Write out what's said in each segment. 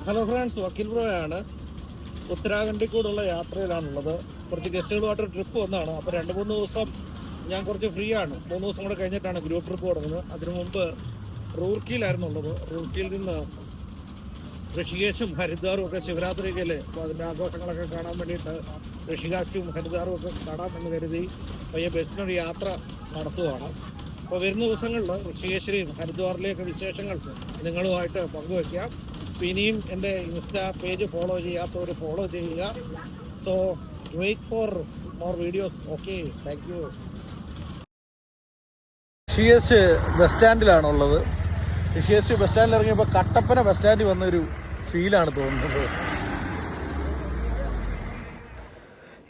Hello friends, വക്കീൽ ബ്രോയാണ്. ഉത്തരാഖണ്ഡിൽ കൂടെയുള്ള യാത്രയിലാണുള്ളത്. കുറച്ച് ഗസ്റ്റുകളുമായിട്ട് ട്രിപ്പ് വന്നതാണ്. അപ്പോൾ 2-3 ദിവസം ഞാൻ കുറച്ച് ഫ്രീ ആണ്. 3 ദിവസം കൂടെ കഴിഞ്ഞിട്ടാണ് ഗ്രൂപ്പ് ട്രിപ്പ് തുടങ്ങുന്നത്. അതിനു മുമ്പ് റൂർക്കിയിലായിരുന്നുള്ളത്. റൂർക്കിയിൽ നിന്ന് ഋഷികേശും ഹരിദ്വാറും ഒക്കെ ശിവരാത്രിക്കല്ലേ, അപ്പോൾ അതിൻ്റെ ആഘോഷങ്ങളൊക്കെ കാണാൻ വേണ്ടിയിട്ട് ഋഷികാശും ഹരിദ്വാറും ഒക്കെ കാണാമെന്ന് കരുതി പയ്യെ ബസ്സിനൊരു യാത്ര നടത്തുകയാണ്. അപ്പോൾ വരുന്ന ദിവസങ്ങളിൽ ഋഷികേശിലെയും ഹരിദ്വാറിലെയൊക്കെ വിശേഷങ്ങൾ നിങ്ങളുമായിട്ട് പങ്കുവയ്ക്കാം. ഇനിയും എൻ്റെ ഇൻസ്റ്റാ പേജ് ഫോളോ ചെയ്യാത്തവർ ഫോളോ ചെയ്യുക. So wait for more videos. Okay, thank you. Rishikesh bus സ്റ്റാൻഡിലാണുള്ളത്. ഋഷികേശ് ബസ് സ്റ്റാൻഡിൽ ഇറങ്ങിയപ്പോൾ കട്ടപ്പന ബസ് സ്റ്റാൻഡിൽ വന്നൊരു ഫീലാണ് തോന്നുന്നത്.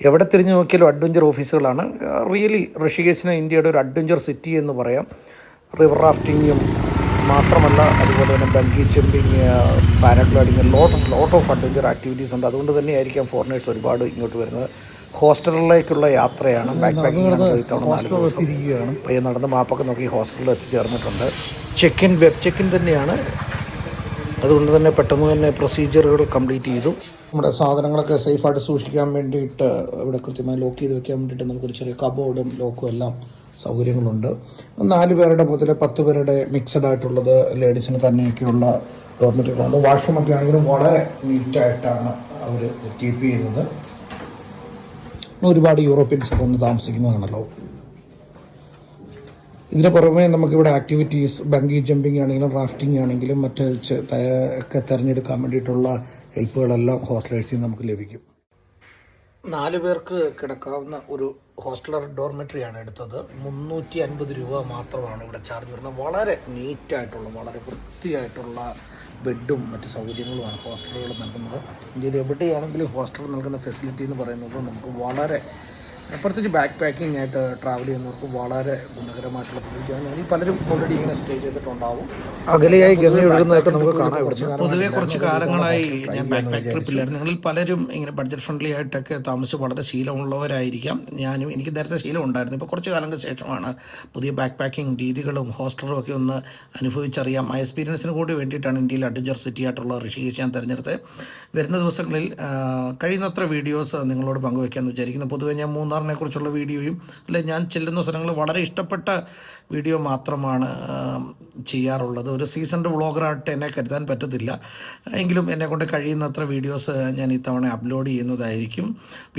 എവിടെ തിരിഞ്ഞു നോക്കിയാലും അഡ്വഞ്ചർ ഓഫീസുകളാണ്. റിയലി ഋഷികേശിനെ ഇന്ത്യയുടെ ഒരു അഡ്വഞ്ചർ സിറ്റി എന്ന് പറയാം. റിവർ റാഫ്റ്റിങ്ങും മാത്രമല്ല, അതുപോലെ തന്നെ bungee jumping, paragliding, lot of adventure activities ഉണ്ട്. അതുകൊണ്ട് തന്നെ ആയിരിക്കാം ഫോറിനേഴ്സ് ഒരുപാട് ഇങ്ങോട്ട് വരുന്നത്. ഹോസ്റ്റലിലേക്കുള്ള യാത്രയാണ്. ബാക്ക് പാക്കിംഗ് പയ്യെ നടന്ന് മാപ്പൊക്കെ നോക്കി ഹോസ്റ്റലിൽ എത്തിച്ചേർന്നിട്ടുണ്ട്. വെബ് ചെക്ക് ഇൻ തന്നെയാണ്. അതുകൊണ്ട് തന്നെ പെട്ടെന്ന് തന്നെ പ്രൊസീജിയറുകൾ കംപ്ലീറ്റ് ചെയ്തു. നമ്മുടെ സാധനങ്ങളൊക്കെ സേഫായിട്ട് സൂക്ഷിക്കാൻ വേണ്ടിയിട്ട് ഇവിടെ കൃത്യമായി ലോക്ക് ചെയ്ത് വെക്കാൻ വേണ്ടിയിട്ട് നമുക്കൊരു ചെറിയ കബോർഡും ലോക്കും എല്ലാം സൗകര്യങ്ങളുണ്ട്. 4 പേരുടെ മുതൽ 10 പേരുടെ മിക്സഡ് ആയിട്ടുള്ളത് ലേഡീസിന് തന്നെയൊക്കെയുള്ള ഡോർമെറ്ററികളുണ്ട്. വാഷ്റൂമൊക്കെ ആണെങ്കിലും വളരെ നീറ്റായിട്ടാണ് അവർ കീപ്പ് ചെയ്യുന്നത്. ഒരുപാട് യൂറോപ്യൻസ് ഒക്കെ ഒന്ന് താമസിക്കുന്നതാണല്ലോ. ഇതിന് പുറമെ നമുക്കിവിടെ ആക്ടിവിറ്റീസ്, ബംഗി ജമ്പിങ് ആണെങ്കിലും റാഫ്റ്റിംഗ് ആണെങ്കിലും മറ്റ് ഒക്കെ തിരഞ്ഞെടുക്കാൻ വേണ്ടിയിട്ടുള്ള ഹെൽപ്പുകളെല്ലാം ഹോസ്റ്റലേഴ്സിൽ നിന്ന് നമുക്ക് ലഭിക്കും. 4 പേർക്ക് കിടക്കാവുന്ന ഒരു ഹോസ്റ്റലർ ഡോർമെറ്ററിയാണ് എടുത്തത്. 350 രൂപ മാത്രമാണ് ഇവിടെ ചാർജ് വരുന്നത്. വളരെ നീറ്റായിട്ടുള്ള, വളരെ വൃത്തിയായിട്ടുള്ള ബെഡും മറ്റ് സൗകര്യങ്ങളുമാണ് ഹോസ്റ്റലുകൾ നൽകുന്നത്. ഇന്ത്യയിൽ എവിടെയാണെങ്കിലും ഹോസ്റ്റൽ നൽകുന്ന ഫെസിലിറ്റി എന്ന് പറയുന്നത് നമുക്ക് വളരെ, പ്രത്യേകിച്ച് ബാക്ക് പാക്കിംഗ് ആയിട്ട് ട്രാവൽ ചെയ്യുന്നവർക്ക് വളരെ ഗുണകരമായിട്ടുള്ള ഫെസിലിറ്റിയാണ്. ഞങ്ങൾ പലരും ഓൾറെഡി ഇങ്ങനെ സ്റ്റേ ചെയ്തിട്ടുണ്ടാവും. അകലെയായി ഗംഗ ഒഴുകുന്നതൊക്കെ നമുക്ക് കാണാം. പൊതുവെ കുറച്ച് കാലങ്ങളായി ഞാൻ ബാക്ക് പാക്ക് ട്രിപ്പില്ലായിരുന്നു. നിങ്ങളിൽ പലരും ഇങ്ങനെ ബഡ്ജറ്റ് ഫ്രണ്ട്ലി ആയിട്ടൊക്കെ താമസിച്ച് വളരെ ശീലമുള്ളവരായിരിക്കാം. എനിക്ക് നേരത്തെ ശീലം ഉണ്ടായിരുന്നു. ഇപ്പോൾ കുറച്ച് കാലങ്ങൾക്ക് ശേഷമാണ് പുതിയ ബാക്ക് പാക്കിംഗ് രീതികളും ഹോസ്റ്റലും ഒക്കെ ഒന്ന് അനുഭവിച്ചറിയാം. ആ എക്സ്പീരിയൻസിന് കൂടി വേണ്ടിയിട്ടാണ് ഇന്ത്യയിൽ അഡ്വഞ്ചർ സിറ്റി ആയിട്ടുള്ള ഋഷികേശ് ഞാൻ തിരഞ്ഞെടുത്തത്. വരുന്ന ദിവസങ്ങളിൽ കഴിയുന്നത്ര വീഡിയോസ് നിങ്ങളോട് പങ്കുവയ്ക്കാമെന്ന് വിചാരിക്കുന്നു. പൊതുവെ ഞാൻ മൂന്നാറിനെ കുറിച്ചുള്ള വീഡിയോയും ഞാൻ ചെല്ലുന്ന സ്ഥലങ്ങൾ വളരെ ഇഷ്ടപ്പെട്ട വീഡിയോ മാത്രമാണ് ചെയ്യാറുള്ളത്. ഒരു സീസൺഡ് വ്ളോഗറായിട്ട് എന്നെ കരുതാൻ പറ്റത്തില്ല. എങ്കിലും എന്നെക്കൊണ്ട് കഴിയുന്നത്ര വീഡിയോസ് ഞാൻ ഇത്തവണ അപ്ലോഡ് ചെയ്യുന്നതായിരിക്കും.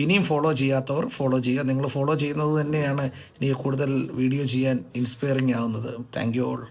ഇനിയും ഫോളോ ചെയ്യാത്തവർ ഫോളോ ചെയ്യുക. നിങ്ങൾ ഫോളോ ചെയ്യുന്നത് തന്നെയാണ് എനിക്ക് കൂടുതൽ വീഡിയോ ചെയ്യാൻ ഇൻസ്പയറിംഗ് ആവുന്നത്. Thank you all.